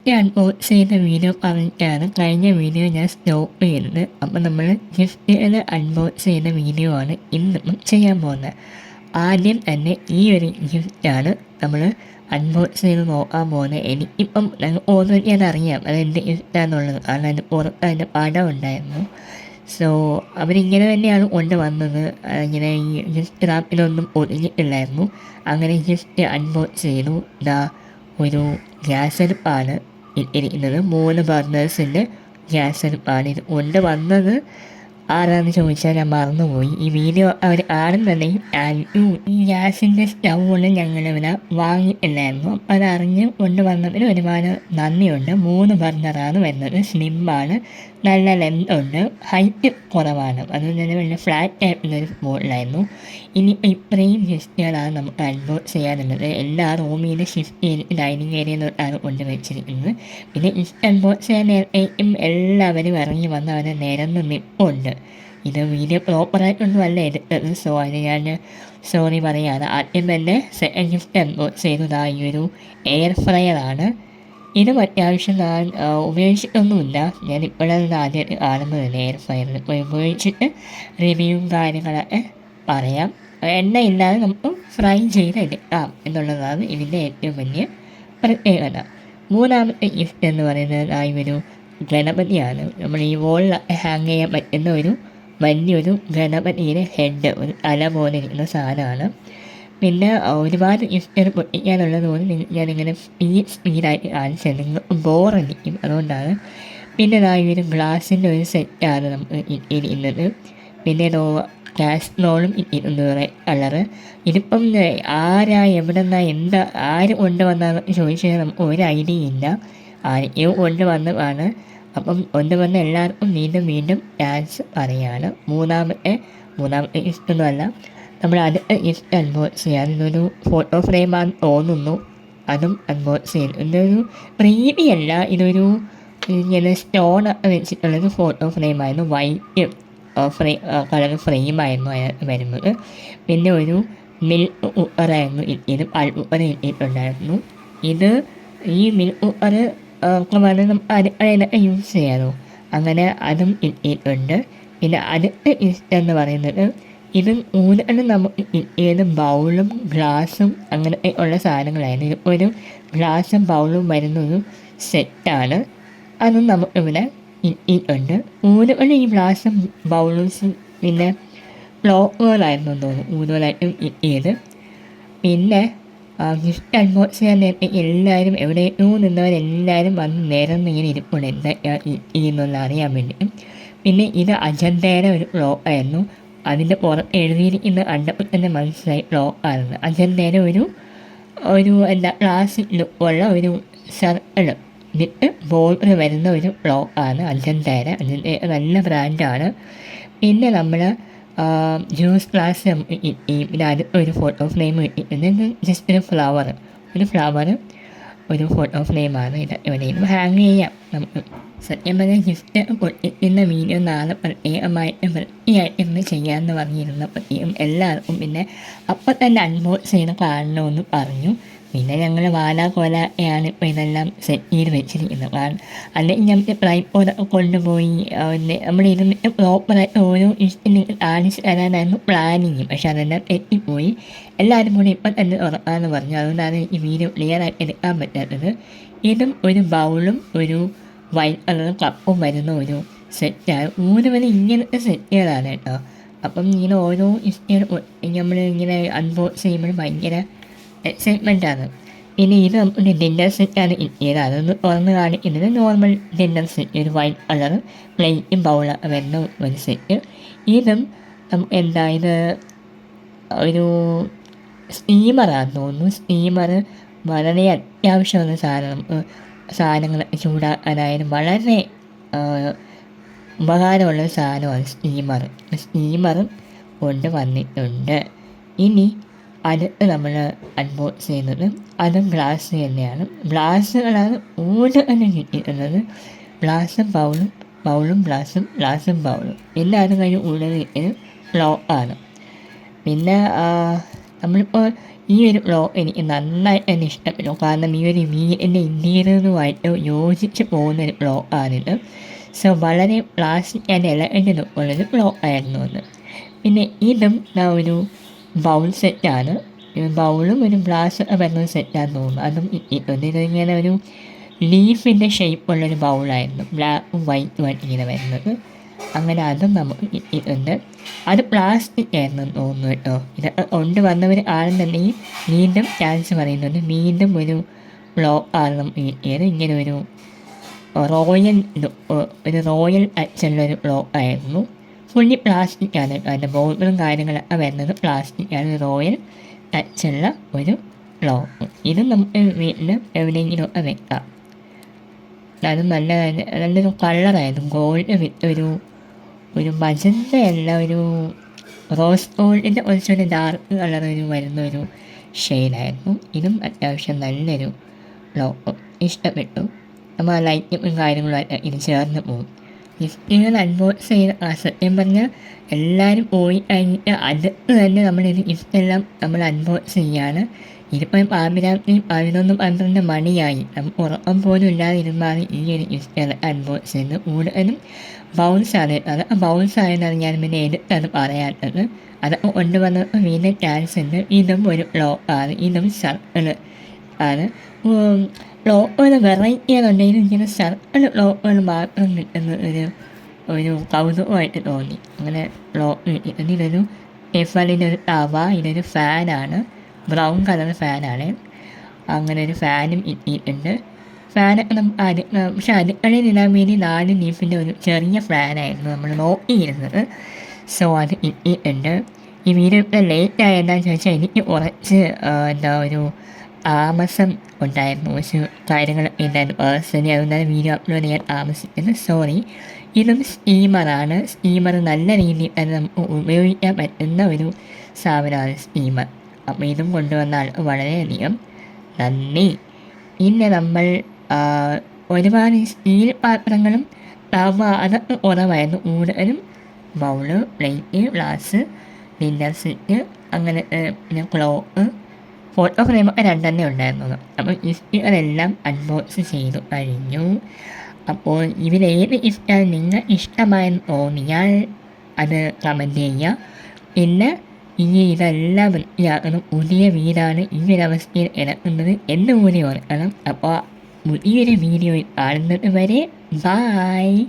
Gift unbox ചെയ്ത video പറഞ്ഞിട്ടാണ് കഴിഞ്ഞ വീഡിയോ ഞാൻ സ്റ്റോപ്പ് ചെയ്തത്. അപ്പോൾ നമ്മൾ ഗിഫ്റ്റ് അൺബോക്സ് ചെയ്ത വീഡിയോ ആണ് ഇന്നിപ്പം ചെയ്യാൻ പോകുന്നത്. ആദ്യം തന്നെ ഈ ഒരു ഗിഫ്റ്റാണ് നമ്മൾ അൺബോക്സ് ചെയ്ത് നോക്കാൻ പോകുന്നത്. എനിക്കിപ്പം ഓൾറെഡി അതറിയാം അതെൻ്റെ ഗിഫ്റ്റാണെന്നുള്ളത്, കാരണം അതിൻ്റെ പുറത്ത് അതിൻ്റെ പടം ഉണ്ടായിരുന്നു. സോ അവരിങ്ങനെ തന്നെയാണ് കൊണ്ടുവന്നത്. ഇങ്ങനെ ഈ ഗിഫ്റ്റ് റാപ്പിലൊന്നും ഒതുങ്ങിയിട്ടില്ലായിരുന്നു. അങ്ങനെ ഗിഫ്റ്റ് അൺബോക്സ് ചെയ്തു. ഒരു ഗ്യാസ് അടുപ്പാണ് ഇട്ടിരിക്കുന്നത്. 3 ബർണേഴ്സിൻ്റെ ഗ്യാസ് അടുപ്പാണ് ഇത് കൊണ്ടുവന്നത്. ആരാണെന്ന് ചോദിച്ചാൽ ഞാൻ മറന്നുപോയി. ഈ വീഡിയോ അവർ കാണുന്നുണ്ടെങ്കിൽ ഈ ഗ്യാസിൻ്റെ സ്റ്റൗവൊന്നും ഞങ്ങളിവിടെ വാങ്ങിയിട്ടില്ലായിരുന്നു. അതറിഞ്ഞ് കൊണ്ടുവന്നതിന് ഒരുപാട് നന്ദിയുണ്ട്. 3 ബർണറാണ് വരുന്നത്. സ്ലിമ്മാണ്, നല്ല ലെന്ത് ഉണ്ട്, ഹൈറ്റ് കുറവാണ്. അതുകൊണ്ട് തന്നെ വലിയ ഫ്ലാറ്റ് ടൈപ്പിലൊരു മോഡലായിരുന്നു. ഇനി ഇത്രയും ഗസ്റ്റുകളാണ് നമുക്ക് അൺബോക്സ് ചെയ്യാനുള്ളത്. എല്ലാ റൂമിൽ ഷിഫ്റ്റ് ചെയ്ത് ഡൈനിങ് ഏരിയയിലോട്ടാണ് കൊണ്ടുവച്ചിരിക്കുന്നത്. പിന്നെ അൺബോക്സ് ചെയ്യാൻ നേരത്തേക്കും എല്ലാവരും ഇറങ്ങി വന്ന് അവർ നിരന്ന് നിൽപ്പുണ്ട്. ഇത് വീഡിയോ പ്രോപ്പറായിട്ടൊന്നും അല്ല എടുത്തത്. സോ അതിന് ഞാൻ സോറി പറയുകയാണ്. ആദ്യം തന്നെ സെക്കൻഡ് ഗിഫ്റ്റ് അൺബോക്സ് ചെയ്തത് ഈ ഒരു എയർ ഫ്രയറാണ്. ഇത് അത്യാവശ്യം ഞാൻ ഉപയോഗിച്ചിട്ടൊന്നുമില്ല. ഞാൻ ഇപ്പോഴാണ് ആദ്യമായിട്ട് കാണുന്നത് എയർ ഫ്രയറിൽ. ഇപ്പോൾ ഉപയോഗിച്ചിട്ട് റിവ്യൂവും കാര്യങ്ങളൊക്കെ പറയാം. എണ്ണ ഇല്ലാതെ നമുക്ക് ഫ്രൈ ചെയ്തെടുക്കാം എന്നുള്ളതാണ് ഇതിൻ്റെ ഏറ്റവും വലിയ പ്രത്യേകത. മൂന്നാമത്തെ ഗിഫ്റ്റ് എന്ന് പറയുന്നത് ഒരു ഗണപതിയാണ്. നമ്മൾ ഈ വോളിൽ ഹാങ് ചെയ്യാൻ പറ്റുന്ന ഒരു വലിയൊരു ഗണപതിയുടെ ഹെഡ്, ഒരു തല പോലെ ഇരിക്കുന്ന സാധനമാണ്. പിന്നെ ഒരുപാട് ഗിഫ്റ്റുകൾ പൊട്ടിക്കാനുള്ളത് കൊണ്ട് ഞാനിങ്ങനെ സ്പീഡായിട്ട് കാണിച്ചത് നിങ്ങൾക്ക് ബോറടിക്കും, അതുകൊണ്ടാണ്. പിന്നെ ഒരു ഗ്ലാസിൻ്റെ ഒരു സെറ്റാണ് നമുക്ക് ഇരിക്കുന്നത്. പിന്നെ ക്യാഷ് റോളും ഇട്ടിട്ടുണ്ട്, റെഡ് കളറ്. ഇതിപ്പം എവിടെ നിന്നാ എന്താ ആര് കൊണ്ടുവന്നാന്ന് ചോദിച്ചാൽ നമുക്ക് ഒരു ഐഡിയ ഇല്ല. ആരെയും കൊണ്ടുവന്നതാണ്. അപ്പം കൊണ്ടുവന്ന എല്ലാവർക്കും വീണ്ടും താങ്ക്സ് പറയാണ്. മൂന്നാമത്തെ ഗിഫ്റ്റൊന്നുമല്ല, നമ്മൾ അടുത്ത ഗിഫ്റ്റ് അൺബോക്സ് ചെയ്യാൻ ഇതൊരു ഫോട്ടോ ഫ്രെയിമാണെന്ന് തോന്നുന്നു. അതും അൺബോക്സ് ചെയ്തു. ഇതൊരു പ്രീതിയല്ല, ഇതൊരു ഇങ്ങനെ സ്റ്റോൺ വെച്ചിട്ടുള്ളൊരു ഫോട്ടോ ഫ്രെയിമായിരുന്നു. വൈറ്റ് കളർ ഫ്രെയിമായിരുന്നു വരുന്നത്. പിന്നെ ഒരു മിൽക്ക് കുക്കറായിരുന്നു ഇട്ടിയത്, പാൽക്കുക്കർ ഇട്ടിട്ടുണ്ടായിരുന്നു. ഈ മിൽക്ക് കുക്കർ നമുക്ക് അടുക്കളയിലൊക്കെ യൂസ് ചെയ്യാമല്ലോ, അങ്ങനെ അതും ഇട്ടിട്ടുണ്ട്. പിന്നെ അടുത്ത ഗിഫ്റ്റ് എന്ന് പറയുന്നത് ഇത് കൂടുതലും നമുക്ക് കിട്ടിയത് ബൗളും ഗ്ലാസും അങ്ങനെ ഉള്ള സാധനങ്ങളായിരുന്നു. ഇതിപ്പോൾ ഒരു ഗ്ലാസും ബൗളും വരുന്നൊരു സെറ്റാണ്. അതും നമുക്കിവിടെ കിട്ടിയിട്ടുണ്ട്. കൂടുതലും ഈ ഗ്ലാസും ബൗൾസും പിന്നെ ഫ്ലോക്കുകളായിരുന്നു തോന്നുന്നു കൂടുതലായിട്ടും കിട്ടിയത്. പിന്നെ ഗിഫ്റ്റ് അൺബോക്സ് ചെയ്യാൻ നേരത്തെ എല്ലാവരും എവിടെയോ നിന്നവരെല്ലാവരും വന്ന് നിരന്നിങ്ങനെ ഇരിപ്പുണ്ട് എന്തൊക്കെയാണ് കിട്ടിയെന്നുള്ള അറിയാൻ വേണ്ടിയിട്ടും. പിന്നെ ഇത് അജന്തയുടെ ഒരു ഫ്ലോക്കായിരുന്നു. അതിൻ്റെ പുറത്ത് എഴുതിയിരിക്കുന്ന കണ്ടപ്പോൾ തന്നെ മനസ്സിലായി ഫ്ലോക്കാണെന്ന്. അജന്തയുടെ ഒരു ക്ലാസിക് ലുക്കുള്ള ഒരു സർക്കിൾ എന്നിട്ട് ബോർഡർ വരുന്ന ഒരു ഫ്ലോക്കാണ് അജന്തയുടെ. നല്ല ബ്രാൻഡാണ്. പിന്നെ നമ്മൾ ജ്യൂസ് ഗ്ലാസ് നമുക്ക് കിട്ടി. പിന്നെ ഒരു ഫോട്ടോ ഫ്രെയിം കിട്ടിയിട്ടുണ്ട്. ജസ്റ്റ് ഒരു ഫ്ലവർ ഒരു ഫോട്ടോ ഫ്രെയിമാണ്. ഇത് എവിടെയും ഹാങ് ചെയ്യാം നമുക്ക്. സത്യം പറഞ്ഞാൽ ഗിഫ്റ്റ് പൊട്ടിക്കുന്ന വീഡിയോ നാളെ പ്രത്യേകമായിട്ട് വൃത്തിയായിട്ടൊന്ന് ചെയ്യാമെന്ന് പറഞ്ഞിരുന്നപ്പോഴത്തേക്കും എല്ലാവർക്കും പിന്നെ അപ്പം തന്നെ അൺബോക്സ് ചെയ്ത് കാണണമെന്ന് പറഞ്ഞു. പിന്നെ ഞങ്ങൾ വാലാകോലയാണ് ഇപ്പോൾ ഇതെല്ലാം സെറ്റ് ചെയ്ത് വെച്ചിരിക്കുന്നത്. കാരണം അല്ലെങ്കിൽ ഞങ്ങൾക്ക് ട്രൈപോഡൊക്കെ കൊണ്ടുപോയി നമ്മളിരുന്നിട്ട് പ്രോപ്പറായിട്ട് ഓരോ ഇഷ്ടം കാണിച്ച് തരാനായിരുന്നു പ്ലാനിങ്. പക്ഷെ അതെല്ലാം തെറ്റിപ്പോയി. എല്ലാവരും കൂടി ഇപ്പം തന്നെ ഉറക്കാമെന്ന് പറഞ്ഞു. അതുകൊണ്ടാണ് ഈ വീഡിയോ ക്ലിയറായിട്ട് എടുക്കാൻ പറ്റാത്തത്. ഇതും ഒരു ബൗളും ഒരു വൈറ്റ് കളർ കപ്പും വരുന്ന ഒരു സെറ്റാണ്. കൂടുതൽ ഇങ്ങനത്തെ സെറ്റുകളാണ് കേട്ടോ. അപ്പം ഇങ്ങനെ ഓരോ ഇഷ്ടം നമ്മളിങ്ങനെ അൺബോക്സ് ചെയ്യുമ്പോൾ ഭയങ്കര എക്സൈറ്റ്മെൻറ്റാണ്. പിന്നെ ഇത് നമുക്ക് ഡിന്നർ സെറ്റാണ് കിട്ടിയത്. അതൊന്ന് തുറന്ന് കാണിക്കുന്നത് നോർമൽ ഡിന്നർ സെറ്റ്, ഒരു വൈറ്റ് കളർ പ്ലേറ്റും ബൗളൊക്കെ വരുന്ന ഒരു സെറ്റ്. ഇതും നമുക്ക് ഇത് ഒരു സ്റ്റീമറാണെന്ന് തോന്നുന്നു. സ്റ്റീമർ വളരെ അത്യാവശ്യമുള്ള സാധനങ്ങൾ ചൂടാക്കാനായാലും വളരെ ഉപകാരമുള്ള സാധനമാണ് സ്റ്റീമറും കൊണ്ട് വന്നിട്ടുണ്ട്. ഇനി അടുത്ത് നമ്മൾ അൺബോക്സ് ചെയ്യുന്നത് അതും ഗ്ലാസ് തന്നെയാണ്. ഗ്ലാസ്സുകളാണ് കൂടുതലും കിട്ടിയിട്ടുള്ളത്. ഗ്ലാസും ബൗളും ഗ്ലാസും ബൗളും. പിന്നെ അത് കഴിഞ്ഞ് കൂടുതൽ കിട്ടിയത് ഫ്ലോക്കാണ്. പിന്നെ നമ്മളിപ്പോൾ ഈ ഒരു വ്ളോഗ് എനിക്ക് നന്നായിട്ട് തന്നെ ഇഷ്ടപ്പെട്ടു. കാരണം ഈ ഒരു വീടിൻ്റെ ഇൻറ്റീരിയറുമായിട്ട് യോജിച്ച് പോകുന്നൊരു വ്ളോഗാണിത്. സോ വളരെ ക്ലാസിക് ആൻഡ് എലഗൻ്റ് ലുക്കുള്ളൊരു വ്ളോഗായിരുന്നു അത്. പിന്നെ ഇതും ഒരു ബൗൾ സെറ്റാണ്. ബൗളും ഒരു ഗ്ലാസ് വരുന്ന സെറ്റാന്ന് തോന്നുന്നു. അതും ഇട്ടിട്ടുണ്ട്. ഇതിങ്ങനെ ഒരു ലീഫിൻ്റെ ഷേപ്പുള്ളൊരു ബൗളായിരുന്നു. ബ്ലാക്കും വൈറ്റുമായിട്ട് ഇങ്ങനെ വരുന്നത്. അങ്ങനെ അതും നമുക്ക് കിട്ടിയിട്ടുണ്ട്. അത് പ്ലാസ്റ്റിക് ആയിരുന്നു തോന്നുന്നു കേട്ടോ. ഇതൊക്കെ കൊണ്ടുവന്നവർ ആണെന്നുണ്ടെങ്കിൽ വീണ്ടും ചാൻസ് പറയുന്നുണ്ട്. വീണ്ടും ഒരു വ്ളോഗാണ് നമുക്ക് കിട്ടിയത്. ഇങ്ങനെ ഒരു റോയൽ ടച്ചുള്ളൊരു വ്ളോഗായിരുന്നു. ഫുള്ളി പ്ലാസ്റ്റിക്കാണ് കേട്ടോ. അതിൻ്റെ ബോർഡറും കാര്യങ്ങളൊക്കെ വരുന്നത് പ്ലാസ്റ്റിക്കാണ്. റോയൽ ടച്ചുള്ള ഒരു വ്ളോഗ്. ഇത് നമുക്ക് വീട്ടിൽ എവിടെയെങ്കിലുമൊക്കെ വെക്കാം. അത് നല്ലൊരു കളറായിരുന്നു. ഗോൾഡ് വിത്ത് ഒരു മജന്തയല്ല, ഒരു റോസ് ഗോൾഡിൻ്റെ കുറച്ചൊരു ഡാർക്ക് കളർ വരുന്ന ഒരു ഷെയ്ഡായിരുന്നു. ഇതും അത്യാവശ്യം നല്ലൊരു വ്ളോഗ്. ഇഷ്ടപ്പെട്ടു. നമ്മൾ ആ ലൈറ്റും കാര്യങ്ങളുമായിട്ട് ഇത് ചേർന്ന് പോകും. ഗിഫ്റ്റുകൾ അൺബോക്സ് ചെയ്ത് സത്യം പറഞ്ഞാൽ എല്ലാവരും പോയി കഴിഞ്ഞിട്ട് അടുത്ത് തന്നെ നമ്മളിത് ഗിഫ്റ്റെല്ലാം നമ്മൾ അൺബോക്സ് ചെയ്യാണ്. ഇതിപ്പം പാതിരാത്രി 11-12 മണിയായി. നമുക്ക് ഉറക്കം പോലും ഇല്ലാതെ ഇരുന്നാണ് ഈ ഒരു ഗിഫ്റ്റുകൾ അൺബോക്സ് ചെയ്യുന്നത്. കൂടുതലും ബൗൾസാണ്. അത് ബൗൾസ് ആയതാണ് ഞാൻ പിന്നെ എടുത്തത് പറയാത്തത്. അതൊക്കെ കൊണ്ടുവന്നപ്പോൾ വീണ്ടും ചാൻസ് ഉണ്ട്. ഇതും ഒരു വ്ളോഗാണ്. ഇതും സർക്കിൾ ആണ്. വ്ളോഗുകൾ വെറൈറ്റി ആണെന്നുണ്ടെങ്കിലും ഇങ്ങനെ സർക്കിൾ വ്ളോഗുകൾ മാത്രം കിട്ടുന്ന ഒരു കൗതുകമായിട്ട് തോന്നി. അങ്ങനെ വ്ളോഗ് കിട്ടുന്നത്. ഇതൊരു ടെഫലിൻ്റെ ഒരു തവ, ഇതൊരു ഫാനാണ്. ബ്രൗൺ കളർ ഫാനാണ്. അങ്ങനെ ഒരു ഫാനും ഇട്ടിട്ടുണ്ട്. ഫാനൊക്കെ നമുക്ക് പക്ഷെ അടുക്കളയിൽ ഇടാൻ വേണ്ടി 4 ലീഫിൻ്റെ ഒരു ചെറിയ ഫാനായിരുന്നു നമ്മൾ നോക്കിയിരുന്നത്. സോ അത് ഇട്ടിട്ടുണ്ട്. ഈ വീഡിയോ ഇപ്പോൾ ലേറ്റ് ആയതെന്ന് ചോദിച്ചാൽ എനിക്ക് കുറച്ച് ഒരു താമസം ഉണ്ടായിരുന്നു. കുറച്ച് കാര്യങ്ങളൊക്കെ ഉണ്ടായിരുന്നു പേഴ്സണലി. അതുകൊണ്ടാണ് വീഡിയോ അപ്ലോഡ് ചെയ്യാൻ താമസിക്കുന്നത്. സോറി. ഇതും സ്റ്റീമറാണ്. സ്റ്റീമർ നല്ല രീതിയിൽ തന്നെ നമുക്ക് ഉപയോഗിക്കാൻ പറ്റുന്ന ഒരു സാധനമാണ് സ്റ്റീമർ. അപ്പോൾ ഇതും കൊണ്ടുവന്ന ആൾക്ക് വളരെയധികം നന്ദി. പിന്നെ നമ്മൾ ഒരുപാട് സ്റ്റീൽ പാത്രങ്ങളും തവ അതൊക്കെ കുറവായിരുന്നു. കൂടുതലും bowl, plate, glass, dinner set, അങ്ങനെ പിന്നെ ക്ലോക്ക്, ഫോട്ടോ ഫ്രെയിമൊക്കെ 2 ഉണ്ടായിരുന്നത്. അപ്പോൾ ഗിഫ്റ്റുകളെല്ലാം അൺബോക്സ് ചെയ്തു കഴിഞ്ഞു. അപ്പോൾ ഇതിലേത് ഗിഫ്റ്റാണ് നിങ്ങൾ ഇഷ്ടമായെന്ന് തോന്നിയാൽ അത് കമൻറ്റ് ചെയ്യുക. പിന്നെ ഇനി ഇതെല്ലാം വൃത്തിയാക്കണം. പുതിയ വീടാണ് ഈ ഒരവസ്ഥയിൽ കിടക്കുന്നത് എന്ന് കൂടി ഓർക്കണം. അപ്പോൾ പുതിയൊരു വീഡിയോയിൽ കാണുന്നത് വരെ ബായ്.